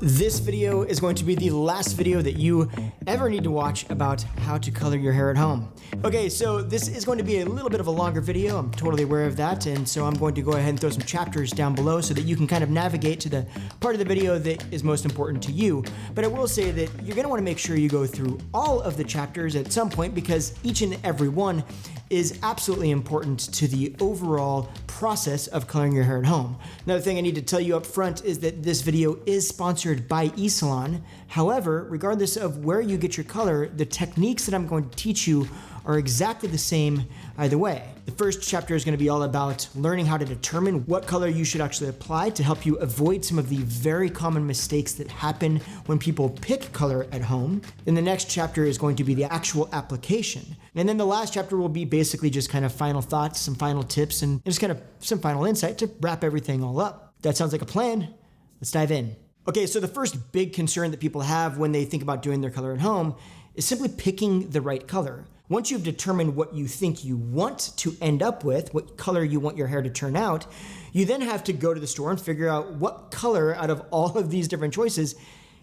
This video is going to be the last video that you ever need to watch about how to color your hair at home. Okay, so this is going to be a little bit of a longer video. I'm totally aware of that, and so I'm going to go ahead and throw some chapters down below so that you can kind of navigate to the part of the video that is most important to you. But I will say that you're going to want to make sure you go through all of the chapters at some point, because each and every one is absolutely important to the overall process of coloring your hair at home. Another thing I need to tell you up front is that this video is sponsored by eSalon. However, regardless of where you get your color, the techniques that I'm going to teach you are exactly the same either way. The first chapter is going to be all about learning how to determine what color you should actually apply to help you avoid some of the very common mistakes that happen when people pick color at home. Then the next chapter is going to be the actual application. And then the last chapter will be basically just kind of final thoughts, some final tips, and just kind of some final insight to wrap everything all up. That sounds like a plan. Let's dive in. Okay, so the first big concern that people have when they think about doing their color at home is simply picking the right color. Once you've determined what you think you want to end up with, what color you want your hair to turn out, you then have to go to the store and figure out what color out of all of these different choices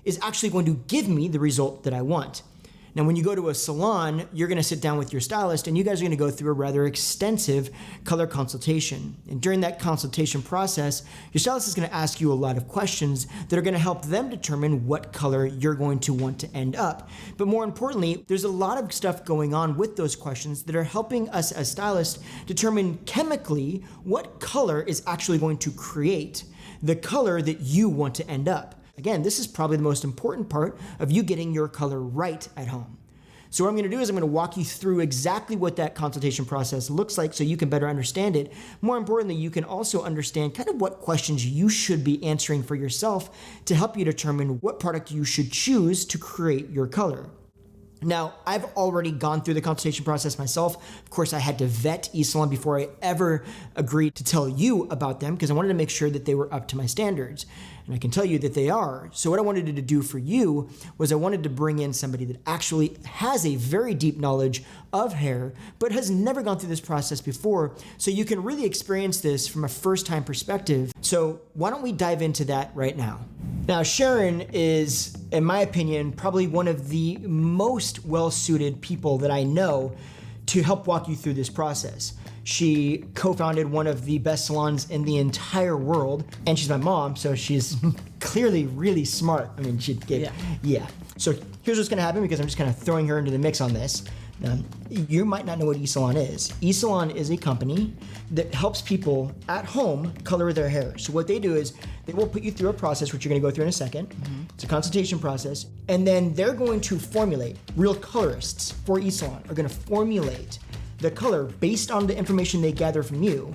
is actually going to give me the result that I want. Now, when you go to a salon, you're gonna sit down with your stylist and you guys are gonna go through a rather extensive color consultation. And during that consultation process, your stylist is gonna ask you a lot of questions that are gonna help them determine what color you're going to want to end up. But more importantly, there's a lot of stuff going on with those questions that are helping us as stylists determine chemically what color is actually going to create the color that you want to end up. Again, this is probably the most important part of you getting your color right at home. So what I'm gonna do is I'm gonna walk you through exactly what that consultation process looks like so you can better understand it. More importantly, you can also understand kind of what questions you should be answering for yourself to help you determine what product you should choose to create your color. Now, I've already gone through the consultation process myself. Of course, I had to vet eSalon before I ever agreed to tell you about them because I wanted to make sure that they were up to my standards. And I can tell you that they are. So what I wanted to do for you was I wanted to bring in somebody that actually has a very deep knowledge of hair, but has never gone through this process before, so you can really experience this from a first-time perspective. So why don't we dive into that right now? Now, Sharon is, in my opinion, probably one of the most well-suited people that I know to help walk you through this process. She co-founded one of the best salons in the entire world, and she's my mom, so she's clearly really smart. I mean, yeah. So here's what's gonna happen, because I'm just kind of throwing her into the mix on this. You might not know what eSalon is. eSalon is a company that helps people at home color their hair. So what they do is they will put you through a process, which you're gonna go through in a second. It's a consultation process. And then they're going to formulate, real colorists for eSalon are gonna formulate the color based on the information they gather from you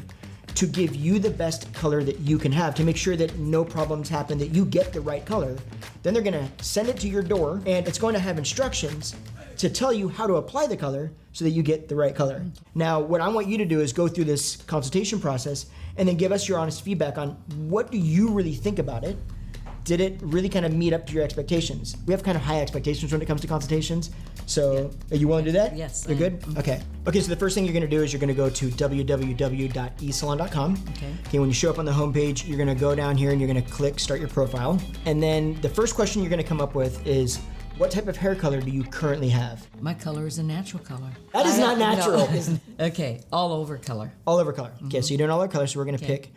to give you the best color that you can have, to make sure that no problems happen, that you get the right color. Then they're gonna send it to your door, and it's going to have instructions to tell you how to apply the color so that you get the right color. Now, what I want you to do is go through this consultation process and then give us your honest feedback on what do you really think about it? Did it really kind of meet up to your expectations? We have kind of high expectations when it comes to consultations. So are you willing to do that? Yes. You're good? Okay, so the first thing you're gonna do is you're gonna go to www.esalon.com. Okay, when you show up on the homepage, you're gonna go down here and you're gonna click Start Your Profile. And then the first question you're gonna come up with is, what type of hair color do you currently have? My color is a natural color. That is not natural. No. Okay, all over color. All over color. Okay, so you're doing all over color, so we're gonna pick.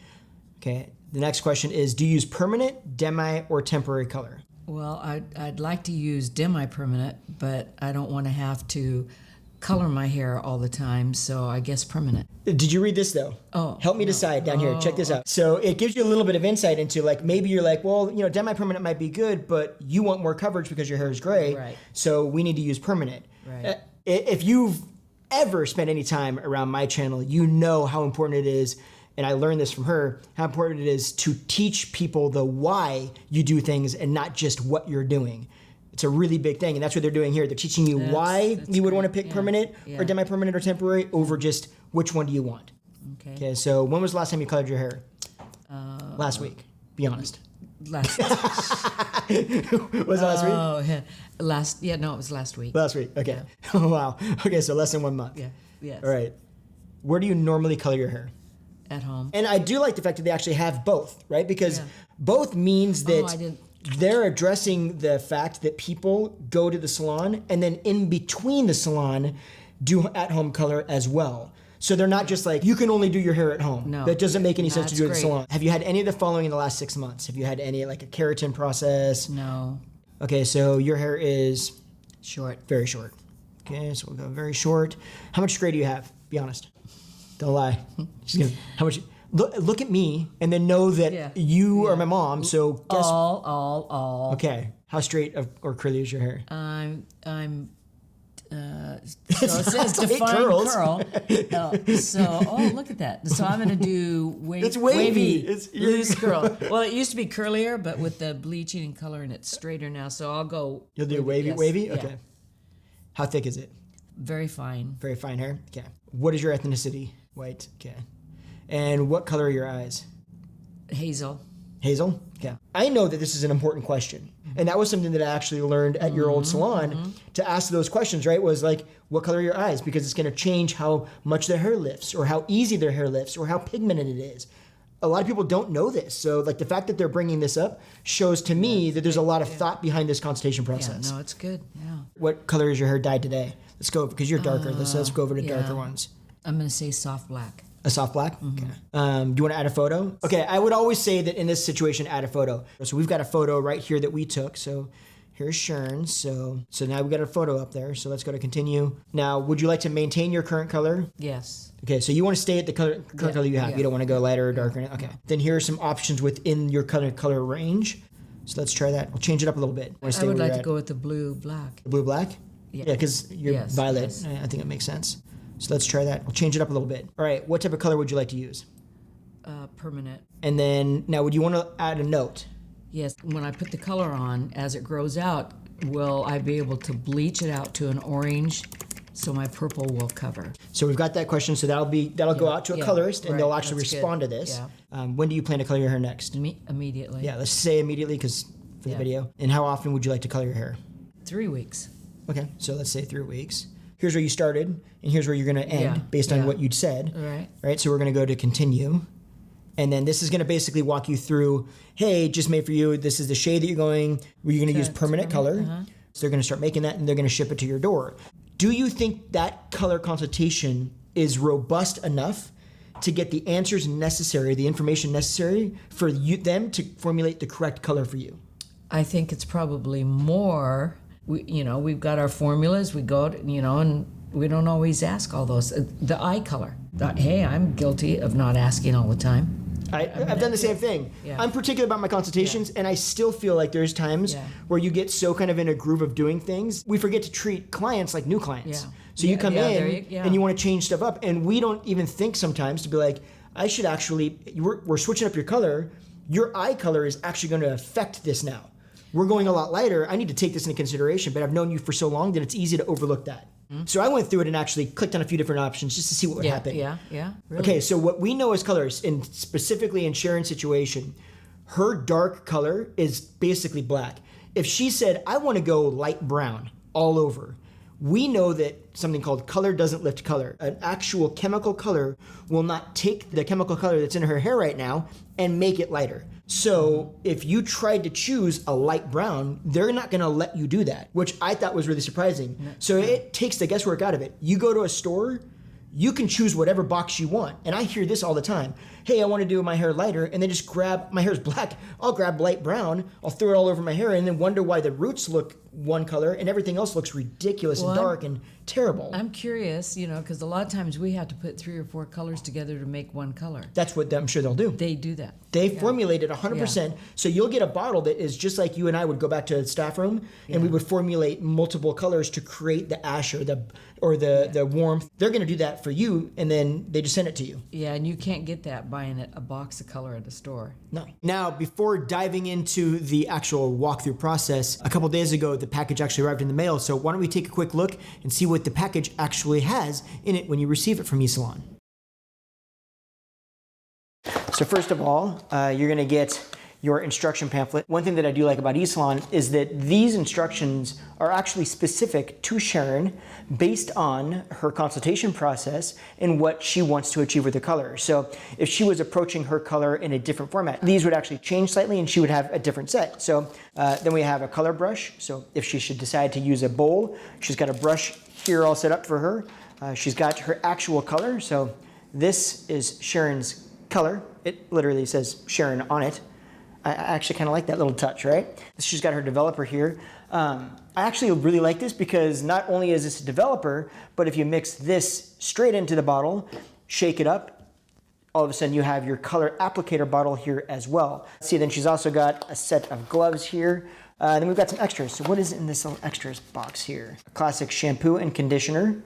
Okay, the next question is, do you use permanent, demi, or temporary color? Well, I'd like to use demi-permanent, but I don't want to have to color my hair all the time, so I guess permanent. Did you read this though? Oh. Help me decide down here. Check this out. So it gives you a little bit of insight into, like, maybe you're like, well, you know, demi-permanent might be good, but you want more coverage because your hair is gray. Right. So we need to use permanent. Right. If you've ever spent any time around my channel, you know how important it is, and I learned this from her, how important it is to teach people the why you do things and not just what you're doing. It's a really big thing, and that's what they're doing here. They're teaching you why you would want to pick permanent or demi-permanent or temporary over just which one do you want. Okay, so when was the last time you colored your hair? Last week. Be honest. Last Was it last week? Oh, yeah. It was last week. Last week, okay. Yeah. Oh, wow. Okay, so less than 1 month. Yeah, yes. All right. Where do you normally color your hair? At home. And I do like the fact that they actually have both, right? Because both means that they're addressing the fact that people go to the salon and then in between the salon do at-home color as well. So they're not just like, you can only do your hair at home. No. That doesn't make any sense to do it at the That's salon. Have you had any of the following in the last 6 months? Have you had any, like a keratin process? No. Okay, so your hair is Short. very short. Okay, so we'll go very short. How much gray do you have? Be honest. Don't lie. Just kidding. How much? Look at me and then know that you are my mom, so guess. All. Okay. How straight or curly is your hair? So it says Tight define curls. curl. Look at that. So I'm going to do It's wavy. It's loose curl. Well, it used to be curlier, but with the bleaching and color, and it's straighter now. So I'll go. You'll do wavy? Yeah. Okay. How thick is it? Very fine. Very fine hair? Okay. What is your ethnicity? White. Okay. And what color are your eyes? Hazel. Hazel? Okay. I know that this is an important question. And that was something that I actually learned at your old salon to ask those questions, right? Was like, what color are your eyes? Because it's going to change how much their hair lifts or how easy their hair lifts or how pigmented it is. A lot of people don't know this. So like the fact that they're bringing this up shows to me that there's a lot of thought behind this consultation process. Yeah, no, it's good. Yeah. What color is your hair dyed today? Let's go, because you're darker. Let's go over to darker ones. I'm going to say soft black. A soft black? Okay. Do you want to add a photo? Okay, I would always say that in this situation, add a photo. So we've got a photo right here that we took. So here's Shern. So now we've got a photo up there. So let's go to continue. Now, would you like to maintain your current color? Yes. Okay, so you want to stay at the current color you have. Yeah. You don't want to go lighter or darker. Okay. Then here are some options within your color range. So let's try that. We'll change it up a little bit. I would like to go with the blue black. Blue black? Yeah. Yeah, because you're violet. Yes. I think it makes sense. So let's try that. We'll change it up a little bit. All right, what type of color would you like to use? Permanent. And then, now would you want to add a note? Yes. When I put the color on, as it grows out, will I be able to bleach it out to an orange so my purple will cover? So we've got that question. So that'll go out to a colorist, and they'll actually that's respond good. to this. Yeah. When do you plan to color your hair next? Immediately. Yeah, let's say immediately because for the video. And how often would you like to color your hair? 3 weeks. Okay, so let's say 3 weeks. Here's where you started, and here's where you're going to end based on what you'd said. Right. Right, so we're going to go to continue. And then this is going to basically walk you through, hey, just made for you. This is the shade that you're going to use permanent color. So they're going to start making that, and they're going to ship it to your door. Do you think that color consultation is robust enough to get the answers necessary, the information necessary for them to formulate the correct color for you? I think it's probably more. We've got our formulas. We go, and we don't always ask all those. The eye color. Hey, I'm guilty of not asking all the time. I've done the same thing. Yeah. I'm particular about my consultations, and I still feel like there's times where you get so kind of in a groove of doing things, we forget to treat clients like new clients. Yeah. So you come in yeah. and you want to change stuff up, and we don't even think sometimes to be like, I should actually, we're switching up your color. Your eye color is actually going to affect this now. We're going a lot lighter. I need to take this into consideration, but I've known you for so long that it's easy to overlook that. So I went through it and actually clicked on a few different options just to see what would happen. Yeah. Really. Okay, so what we know as colors, and specifically in Sharon's situation, her dark color is basically black. If she said, I want to go light brown all over, we know that something called color doesn't lift color. An actual chemical color will not take the chemical color that's in her hair right now and make it lighter. So if you tried to choose a light brown, they're not going to let you do that, which I thought was really surprising. So it takes the guesswork out of it. You go to a store, you can choose whatever box you want. And I hear this all the time. Hey, I want to do my hair lighter, and then just grab, my hair's black, I'll grab light brown, I'll throw it all over my hair, and then wonder why the roots look one color and everything else looks ridiculous and dark and terrible. I'm curious, because a lot of times we have to put 3 or 4 colors together to make one color. That's what I'm sure they'll do. They do that. They formulate it 100%. So you'll get a bottle that is just like you and I would go back to the staff room and we would formulate multiple colors to create the ash or the warmth. They're going to do that for you, and then they just send it to you. Yeah, and you can't get that buying a box of color at a store. No. Now, before diving into the actual walkthrough process, a couple days ago, the package actually arrived in the mail. So why don't we take a quick look and see what the package actually has in it when you receive it from eSalon. So first of all, you're going to get your instruction pamphlet. One thing that I do like about eSalon is that these instructions are actually specific to Sharon based on her consultation process and what she wants to achieve with her color. So if she was approaching her color in a different format, these would actually change slightly and she would have a different set. So then we have a color brush. So if she should decide to use a bowl, she's got a brush here all set up for her. She's got her actual color. So this is Sharon's color. It literally says Sharon on it. I actually kind of like that little touch, right? She's got her developer here. I actually really like this because not only is this a developer, but if you mix this straight into the bottle, shake it up, all of a sudden you have your color applicator bottle here as well. See, then she's also got a set of gloves here. Then we've got some extras. So what is in this little extras box here? A classic shampoo and conditioner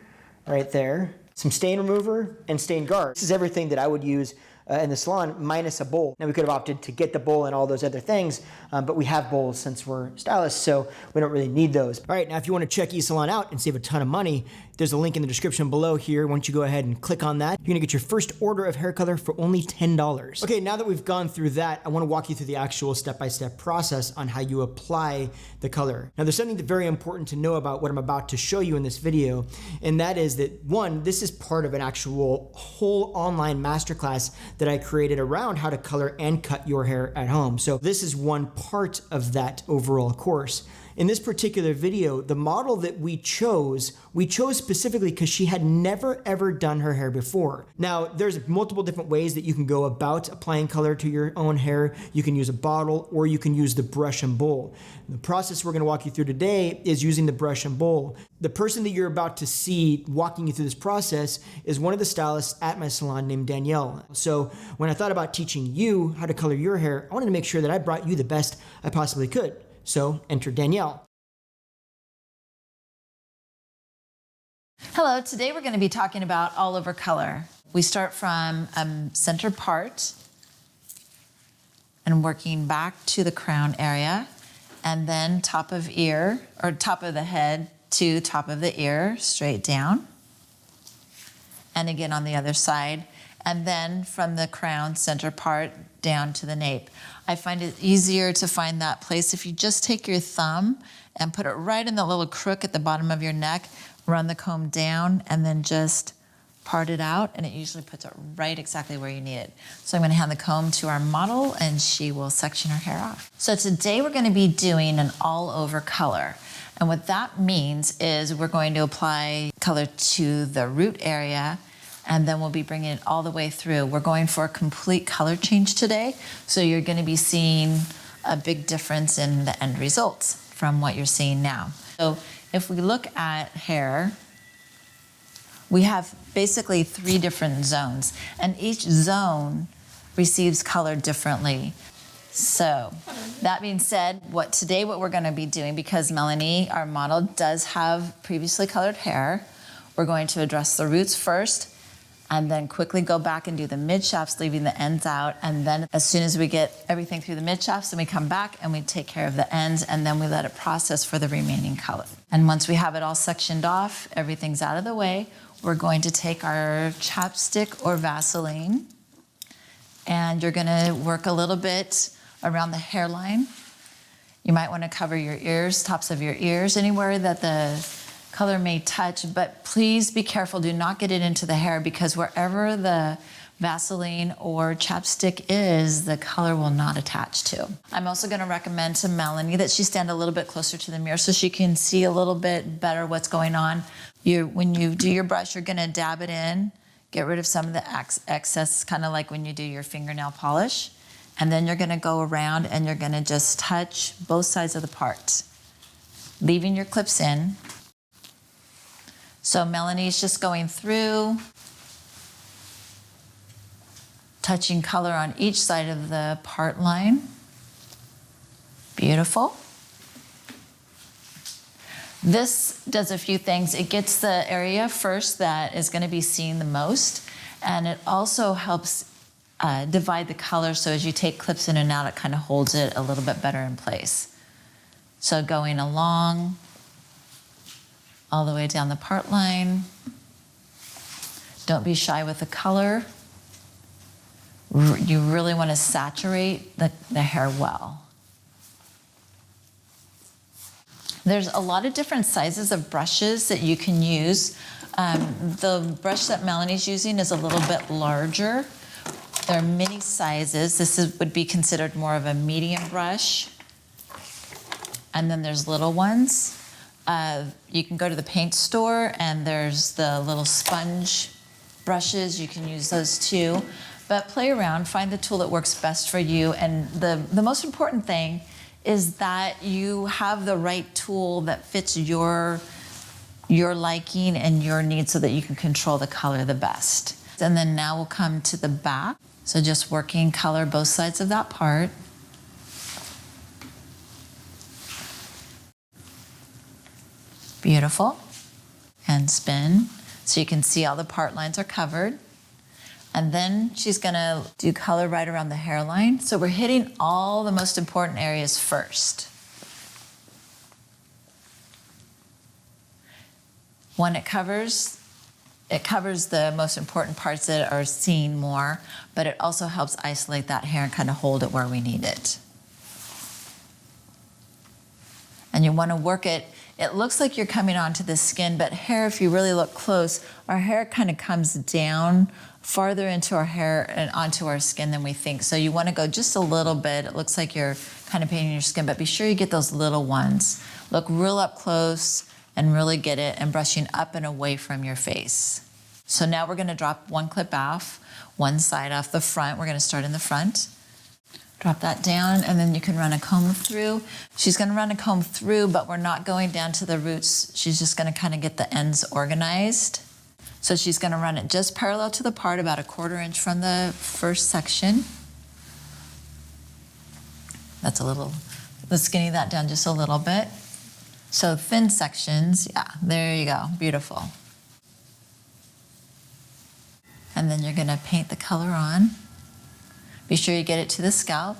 right there. Some stain remover and stain guard. This is everything that I would use in the salon minus a bowl. Now we could have opted to get the bowl and all those other things, but we have bowls since we're stylists, so we don't really need those. All right, now if you want to check eSalon out and save a ton of money, there's a link in the description below here. Once you go ahead and click on that, you're gonna get your first order of hair color for only $10. Okay, now that we've gone through that, I wanna walk you through the actual step-by-step process on how you apply the color. Now there's something very important to know about what I'm about to show you in this video, and that is that one, this is part of an actual whole online masterclass that I created around how to color and cut your hair at home. So this is one part of that overall course. In this particular video, the model that we chose specifically because she had never ever done her hair before. Now, there's multiple different ways that you can go about applying color to your own hair. You can use a bottle or you can use the brush and bowl. The process we're gonna walk you through today is using the brush and bowl. The person that you're about to see walking you through this process is one of the stylists at my salon named Danielle. So when I thought about teaching you how to color your hair, I wanted to make sure that I brought you the best I possibly could. So enter Danielle. Hello, today we're going to be talking about all over color. We start from center part and working back to the crown area, and then top of ear, or top of the head to top of the ear, straight down. And again on the other side. And then from the crown center part down to the nape. I find it easier to find that place if you just take your thumb and put it right in the little crook at the bottom of your neck, run the comb down, and then just part it out, and it usually puts it right exactly where you need it. So I'm gonna hand the comb to our model and she will section her hair off. So today we're gonna be doing an all over color. And what that means is we're going to apply color to the root area, and then we'll be bringing it all the way through. We're going for a complete color change today, so you're gonna be seeing a big difference in the end results from what you're seeing now. So if we look at hair, we have basically 3 different zones, and each zone receives color differently. So that being said, what we're gonna be doing, because Melanie, our model, does have previously colored hair, we're going to address the roots first, and then quickly go back and do the mid shafts, leaving the ends out. And then as soon as we get everything through the mid shafts, then we come back and we take care of the ends, and then we let it process for the remaining color. And once we have it all sectioned off, everything's out of the way, we're going to take our chapstick or Vaseline, and you're gonna work a little bit around the hairline. You might wanna cover your ears, tops of your ears, anywhere that the color may touch, but please be careful, do not get it into the hair, because wherever the Vaseline or chapstick is, the color will not attach to. I'm also gonna recommend to Melanie that she stand a little bit closer to the mirror so she can see a little bit better what's going on. When you do your brush, you're gonna dab it in, get rid of some of the excess, kind of like when you do your fingernail polish, and then you're gonna go around and you're gonna just touch both sides of the part, leaving your clips in. So Melanie's just going through, touching color on each side of the part line. Beautiful. This does a few things. It gets the area first that is going to be seen the most, and it also helps divide the color, so as you take clips in and out, it kind of holds it a little bit better in place. So going along, all the way down the part line. Don't be shy with the color. You really want to saturate the hair well. There's a lot of different sizes of brushes that you can use. The brush that Melanie's using is a little bit larger. There are many sizes. Would be considered more of a medium brush. And then there's little ones. You can go to the paint store and there's the little sponge brushes. You can use those too. But play around, find the tool that works best for you. And the most important thing is that you have the right tool that fits your liking and your needs so that you can control the color the best. And then now we'll come to the back. So just working color both sides of that part. Beautiful. And spin. So you can see all the part lines are covered. And then she's gonna do color right around the hairline. So we're hitting all the most important areas first. When it covers the most important parts that are seen more, but it also helps isolate that hair and kind of hold it where we need it. And you want to work it. It looks like you're coming onto the skin, but hair, if you really look close, our hair kind of comes down farther into our hair and onto our skin than we think. So you want to go just a little bit. It looks like you're kind of painting your skin, but be sure you get those little ones. Look real up close and really get it, and brushing up and away from your face. So now we're going to drop one clip off, one side off the front. We're going to start in the front. Drop that down, and then you can run a comb through. She's going to run a comb through, but we're not going down to the roots. She's just going to kind of get the ends organized. So she's going to run it just parallel to the part, about 1/4 inch from the first section. That's let's skinny that down just a little bit. So thin sections, yeah, there you go, beautiful. And then you're going to paint the color on. Be sure you get it to the scalp.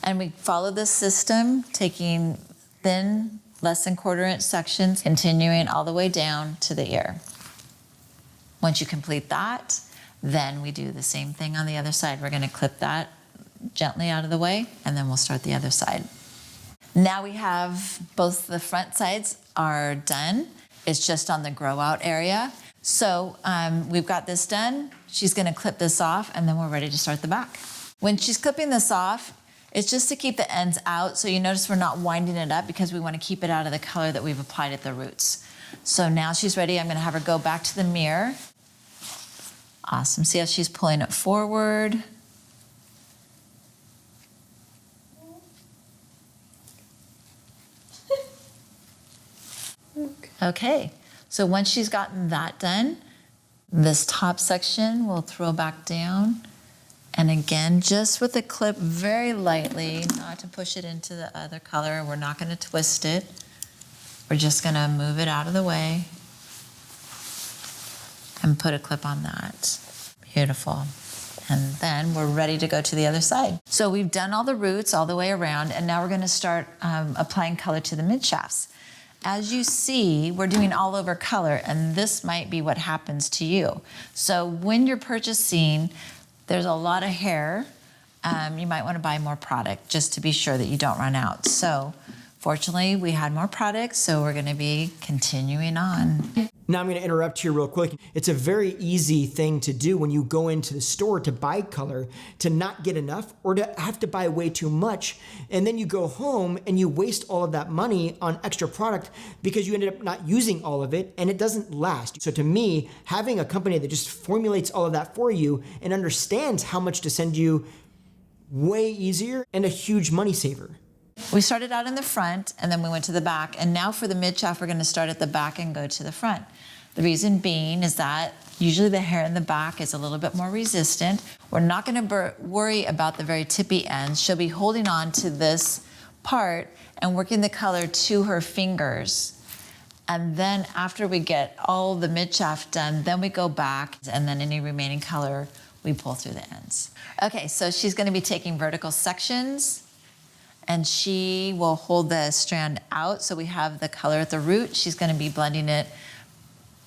And we follow this system, taking thin, less than 1/4 inch sections, continuing all the way down to the ear. Once you complete that, then we do the same thing on the other side. We're going to clip that gently out of the way, and then we'll start the other side. Now we have both the front sides are done. It's just on the grow out area. So we've got this done. She's going to clip this off, and then we're ready to start the back. When she's clipping this off, it's just to keep the ends out. So you notice we're not winding it up because we want to keep it out of the color that we've applied at the roots. So now she's ready. I'm going to have her go back to the mirror. Awesome. See how she's pulling it forward. Okay. So once she's gotten that done, this top section we'll throw back down. And again, just with the clip very lightly, not to push it into the other color. We're not going to twist it. We're just going to move it out of the way and put a clip on that. Beautiful. And then we're ready to go to the other side. So we've done all the roots all the way around, and now we're going to start applying color to the mid shafts. As you see, we're doing all over color, and this might be what happens to you. So when you're purchasing, there's a lot of hair. You might want to buy more product just to be sure that you don't run out. So fortunately, we had more products, so we're going to be continuing on. Now I'm going to interrupt here real quick. It's a very easy thing to do when you go into the store to buy color, to not get enough or to have to buy way too much. And then you go home and you waste all of that money on extra product because you ended up not using all of it and it doesn't last. So to me, having a company that just formulates all of that for you and understands how much to send you, way easier and a huge money saver. We started out in the front and then we went to the back, and now for the mid shaft we're going to start at the back and go to the front. The reason being is that usually the hair in the back is a little bit more resistant. We're not going to worry about the very tippy ends. She'll be holding on to this part and working the color to her fingers. And then after we get all the mid shaft done, then we go back, and then any remaining color we pull through the ends. Okay, so she's going to be taking vertical sections and she will hold the strand out so we have the color at the root. She's going to be blending it,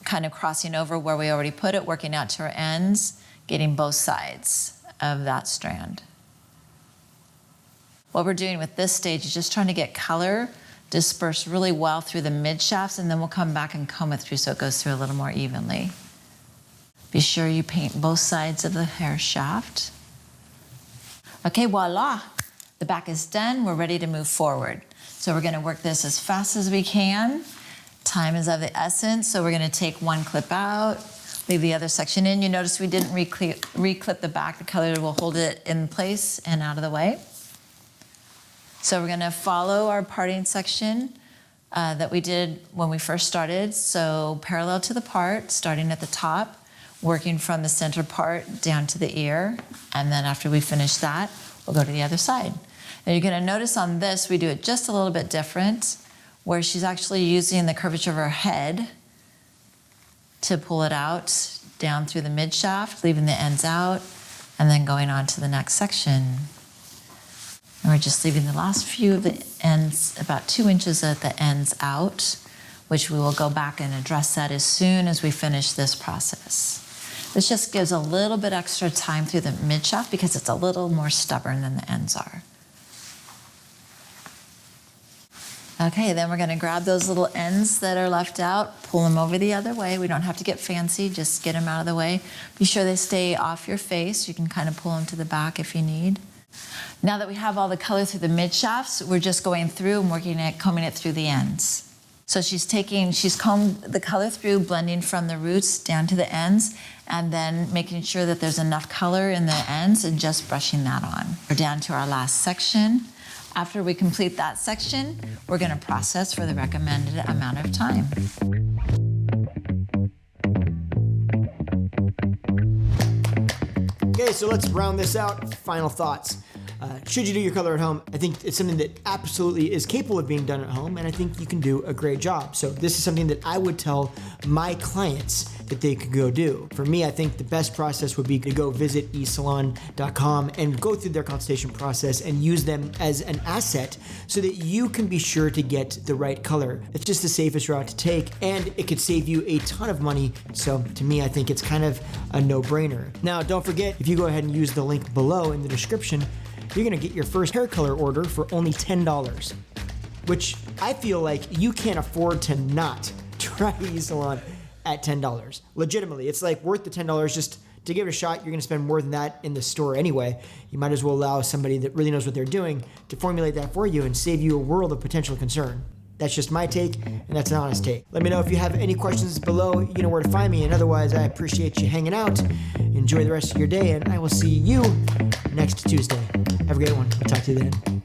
kind of crossing over where we already put it, working out to her ends, getting both sides of that strand. What we're doing with this stage is just trying to get color dispersed really well through the mid shafts, and then we'll come back and comb it through so it goes through a little more evenly. Be sure you paint both sides of the hair shaft. Okay, voila. The back is done. We're ready to move forward. So we're going to work this as fast as we can. Time is of the essence, so we're going to take one clip out, leave the other section in. You notice we didn't reclip the back. The color will hold it in place and out of the way. So we're going to follow our parting section that we did when we first started. So parallel to the part, starting at the top, working from the center part down to the ear. And then after we finish that, we'll go to the other side. Now you're going to notice on this, we do it just a little bit different, where she's actually using the curvature of her head to pull it out down through the mid shaft, leaving the ends out, and then going on to the next section. And we're just leaving the last few of the ends, about 2 inches at the ends out, which we will go back and address that as soon as we finish this process. This just gives a little bit extra time through the mid shaft because it's a little more stubborn than the ends are. Okay, then we're going to grab those little ends that are left out, pull them over the other way. We don't have to get fancy, just get them out of the way. Be sure they stay off your face. You can kind of pull them to the back if you need. Now that we have all the color through the mid shafts, we're just going through and working it, combing it through the ends. So she's combed the color through, blending from the roots down to the ends, and then making sure that there's enough color in the ends and just brushing that on. We're down to our last section. After we complete that section, we're going to process for the recommended amount of time. Okay, so let's round this out. Final thoughts. Should you do your color at home? I think it's something that absolutely is capable of being done at home, and I think you can do a great job. So this is something that I would tell my clients that they could go do. For me, I think the best process would be to go visit esalon.com and go through their consultation process and use them as an asset so that you can be sure to get the right color. It's just the safest route to take, and it could save you a ton of money. So to me, I think it's kind of a no-brainer. Now, don't forget, if you go ahead and use the link below in the description, you're gonna get your first hair color order for only $10, which I feel like you can't afford to not try eSalon at $10. Legitimately, it's like worth the $10 just to give it a shot. You're gonna spend more than that in the store anyway. You might as well allow somebody that really knows what they're doing to formulate that for you and save you a world of potential concern. That's just my take, and that's an honest take. Let me know if you have any questions below. You know where to find me, and otherwise, I appreciate you hanging out. Enjoy the rest of your day, and I will see you next Tuesday. Have a great one. I'll talk to you then.